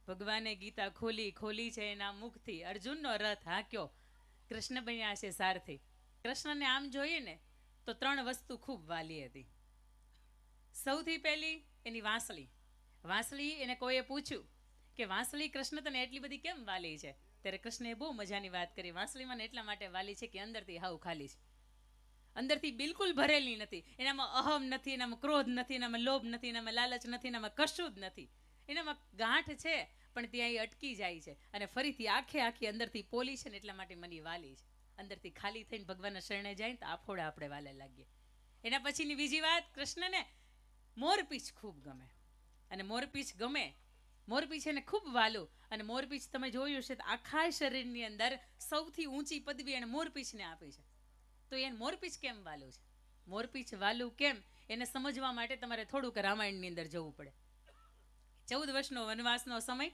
ભગવાને ગીતા ખોલી ખોલી છે એના મુખથી, અર્જુનનો રથ હાંક્યો, કૃષ્ણ બન્યા છે સારથી. કૃષ્ણને આમ જોઈએ ને તો ત્રણ વસ્તુ ખૂબ વાલી હતી. સૌથી પહેલી એની વાંસળી. વાંસળી એને કોઈએ પૂછ્યું કે વાંસળી કૃષ્ણ તને એટલી બધી કેમ વાલી છે, ત્યારે કૃષ્ણએ બહુ મજાની વાત કરી. વાંસળી મને એટલા માટે વાલી છે કે અંદરથી હાવ ખાલી છે, અંદરથી બિલકુલ ભરેલી નથી. એનામાં અહમ નથી, એનામાં ક્રોધ નથી, એનામાં લોભ નથી, એનામાં લાલચ નથી, એનામાં કશું જ નથી. એનામાં ગાંઠ છે પણ ત્યાં એ અટકી જાય છે અને ફરીથી આખે આખી અંદરથી પોલી છે ને એટલા માટે મને વાલી છે. અંદરથી ખાલી થઈને ભગવાનના શરણે જાય તો આફોડા આપણે વાલે લાગીએ. એના પછીની બીજી વાત, કૃષ્ણને મોરપીંછ ખૂબ ગમે. અને મોરપીંછ ગમે, મોરપીંછ એને ખૂબ વાલું. અને મોરપીંછ તમે જોયું છે તો આખા શરીરની અંદર સૌથી ઊંચી પદવી એને મોરપીંછને આપી છે. તો એને મોરપીંછ કેમ વાલું છે? મોરપીંછ વાલું કેમ એને સમજવા માટે તમારે થોડુંક રામાયણની અંદર જવું પડે. 14 વર્ષનો વનવાસનો સમય,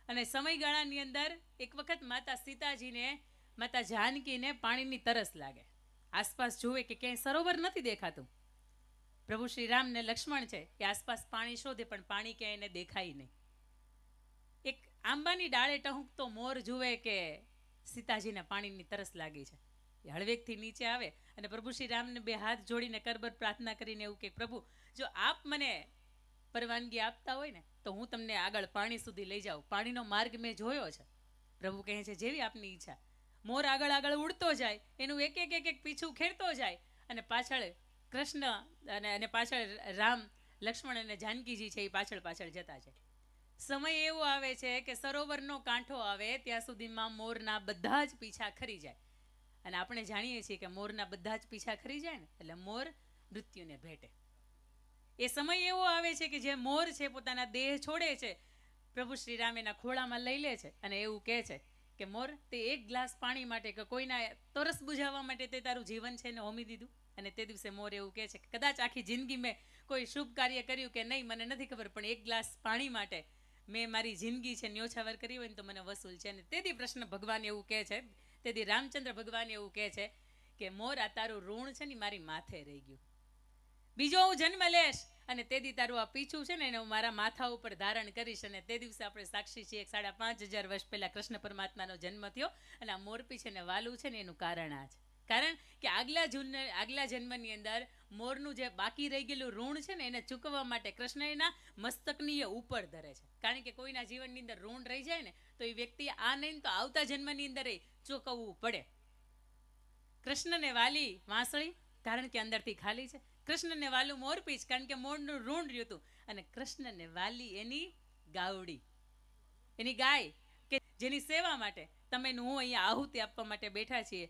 અને સમયગાળાની અંદર એક વખત માતા સીતાજીને, માતા જાનકીને પાણીની તરસ લાગે. આસપાસ જુએ કે ક્યાંય સરોવર નથી દેખાતું. પ્રભુ શ્રી રામ ને લક્ષ્મણ છે એ આસપાસ પાણી શોધે પણ પાણી ક્યાંય એને દેખાય નહીં. એક આંબાની ડાળે ટહુકતો મોર જુએ કે સીતાજીને પાણીની તરસ લાગી છે. એ હળવેકથી નીચે આવે અને પ્રભુ શ્રી રામને બે હાથ જોડીને કરબર પ્રાર્થના કરીને એવું કે, પ્રભુ જો આપ મને પરવાનગી આપતા હોય ને તો હું તમને આગળ પાણી સુધી લઈ જાઉં. પાણીનો માર્ગ મેં જોયો છે. પ્રભુ કહે છે જેવી આપની ઈચ્છા. મોર આગળ આગળ ઉડતો જાય, એનું એક એક એક એક પીછું ખેડતો જાય અને પાછળ કૃષ્ણ અને પાછળ રામ, લક્ષ્મણ અને જાનકીજી છે એ પાછળ પાછળ જતા છે. સમય એવો આવે છે કે સરોવરનો કાંઠો આવે ત્યાં સુધીમાં મોરના બધા જ પીછા ખરી જાય. અને આપણે જાણીએ છીએ કે મોરના બધા જ પીછા ખરી જાય ને એટલે મોર મૃત્યુને ભેટે. એ સમય એવો આવે છે કે જે મોર છે પોતાના દેહ છોડે છે, પ્રભુ શ્રી રામ એના ખોળામાં લઈ લે છે અને એવું કહે છે કે મોર, તે એક ગ્લાસ પાણી માટે કે કોઈના તરસ બુઝાવવા માટે તે તારું જીવન છે ને હોમી દીધું. અને તે દિવસે મોર એવું કહે છે કે કદાચ આખી જિંદગી મેં કોઈ શુભ કાર્ય કર્યું કે નહીં મને નથી ખબર, પણ એક ગ્લાસ પાણી માટે મેં મારી જિંદગી છે ન્યોછાવર કરી હોય ને તો મને વસૂલ છે. અને તેથી પ્રશ્ન ભગવાન એવું કહે છે, તેથી રામચંદ્ર ભગવાન એવું કહે છે કે મોર, આ તારું ઋણ છે ને મારી માથે રહી ગયું. બીજો હું જન્મ લેશ અને તેથી તારું આ પીછું છે ને એને હું મારા માથા ઉપર ધારણ કરીશ. અને તે દિવસે આપણે સાક્ષી છીએ 5,500 વર્ષ પહેલા કૃષ્ણ પરમાત્માનો જન્મ થયો. અને આ મોરપીંછ એને વાલું છે ને એનું કારણ આ છે. કારણ કે આગલા જન્મની અંદર મોરનું જે બાકી રહી ગયેલું ઋણ છે ને એને ચૂકવવા માટે કૃષ્ણ એના મસ્તકની ઉપર ધરે છે. કારણ કે કોઈના જીવનની અંદર ઋણ રહી જાય ને તો એ વ્યક્તિ આ નહીં તો આવતા જન્મની અંદર એ ચૂકવવું પડે. કૃષ્ણને વાલી વાંસળી કારણ કે અંદરથી ખાલી છે. કૃષ્ણને વાલું મોરપીંછ કારણ કે મોરનું ઋણ રહ્યું હતું. અને કૃષ્ણને વાલી એની ગાવડી, એની ગાય કે જેની સેવા માટે તમે હું અહીંયા આહુતિ આપવા માટે બેઠા છીએ.